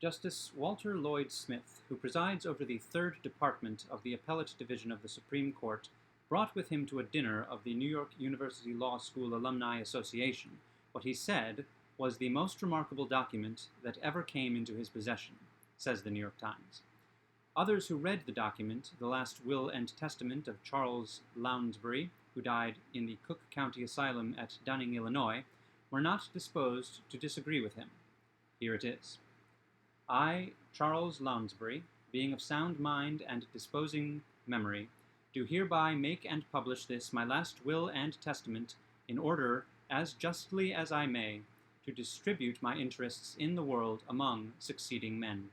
Justice Walter Lloyd Smith, who presides over the Third Department of the Appellate Division of the Supreme Court, brought with him to a dinner of the New York University Law School Alumni Association what he said was the most remarkable document that ever came into his possession, says the New York Times. Others who read the document, the last will and testament of Charles Lounsbury, who died in the Cook County Asylum at Dunning, Illinois, were not disposed to disagree with him. Here it is. I, Charles Lounsbury, being of sound mind and disposing memory, do hereby make and publish this my last will and testament, in order, as justly as I may, to distribute my interests in the world among succeeding men.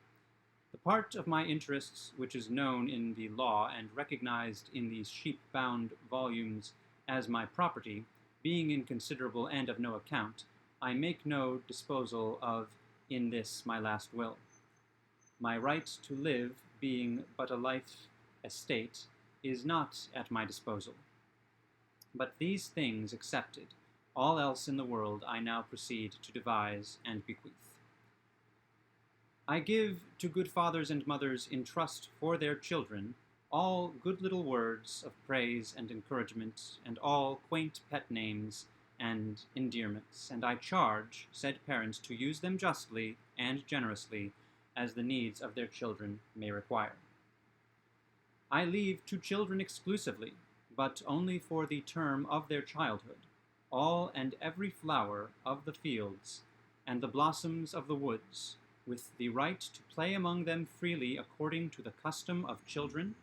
The part of my interests which is known in the law and recognized in these sheep-bound volumes as my property, being inconsiderable and of no account, I make no disposal of in this my last will. My right to live, being but a life estate, is not at my disposal. But these things excepted, all else in the world I now proceed to devise and bequeath. I give to good fathers and mothers in trust for their children all good little words of praise and encouragement, and all quaint pet names and endearments, and I charge said parents to use them justly and generously as the needs of their children may require. I leave to children exclusively, but only for the term of their childhood, all and every flower of the fields and the blossoms of the woods, with the right to play among them freely according to the custom of children,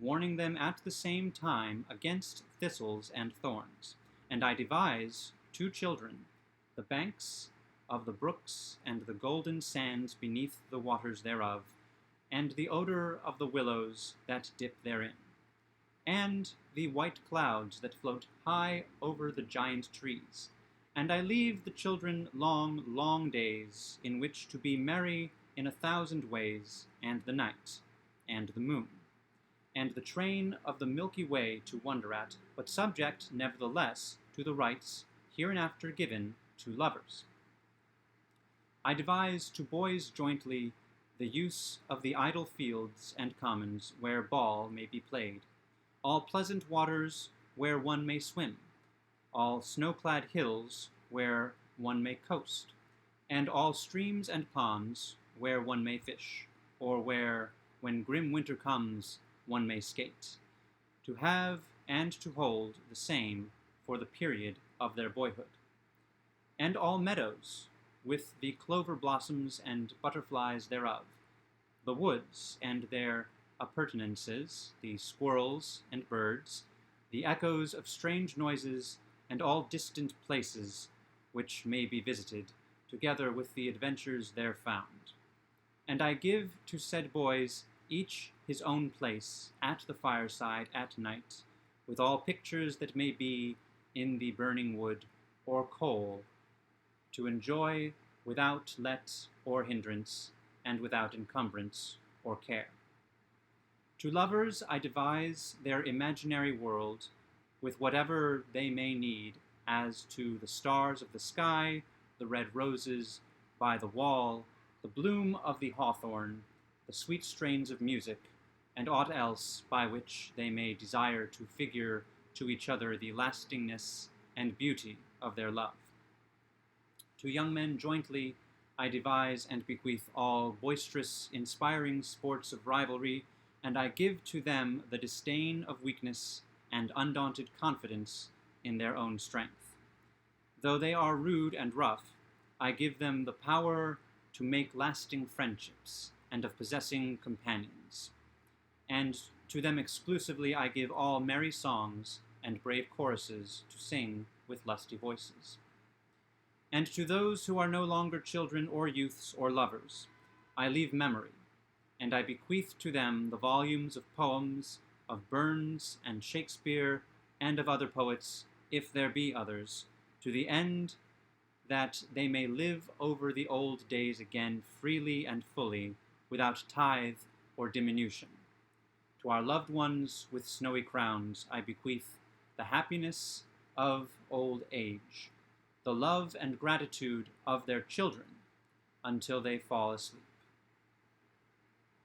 warning them at the same time against thistles and thorns. And I devise to children the banks of the brooks and the golden sands beneath the waters thereof, and the odor of the willows that dip therein, and the white clouds that float high over the giant trees. And I leave the children long, long days, in which to be merry in 1,000 ways, and the night, and the moon, and the train of the Milky Way to wonder at, but subject, nevertheless, to the rights hereinafter given to lovers. I devise to boys jointly the use of the idle fields and commons where ball may be played, all pleasant waters where one may swim, all snow-clad hills where one may coast, and all streams and ponds where one may fish, or where, when grim winter comes, one may skate, to have and to hold the same for the period of their boyhood. And all meadows, with the clover blossoms and butterflies thereof, the woods and their appurtenances, the squirrels and birds, the echoes of strange noises, and all distant places which may be visited, together with the adventures there found. And I give to said boys each his own place at the fireside at night, with all pictures that may be in the burning wood or coal, to enjoy without let or hindrance, and without encumbrance or care. To lovers I devise their imaginary world, with whatever they may need, as to the stars of the sky, the red roses by the wall, the bloom of the hawthorn, the sweet strains of music, and aught else by which they may desire to figure to each other the lastingness and beauty of their love. To young men jointly I devise and bequeath all boisterous, inspiring sports of rivalry, and I give to them the disdain of weakness and undaunted confidence in their own strength. Though they are rude and rough, I give them the power to make lasting friendships and of possessing companions. And to them exclusively I give all merry songs and brave choruses to sing with lusty voices. And to those who are no longer children or youths or lovers, I leave memory, and I bequeath to them the volumes of poems of Burns and Shakespeare and of other poets, if there be others, to the end that they may live over the old days again freely and fully, without tithe or diminution. To our loved ones with snowy crowns I bequeath the happiness of old age, the love and gratitude of their children, until they fall asleep.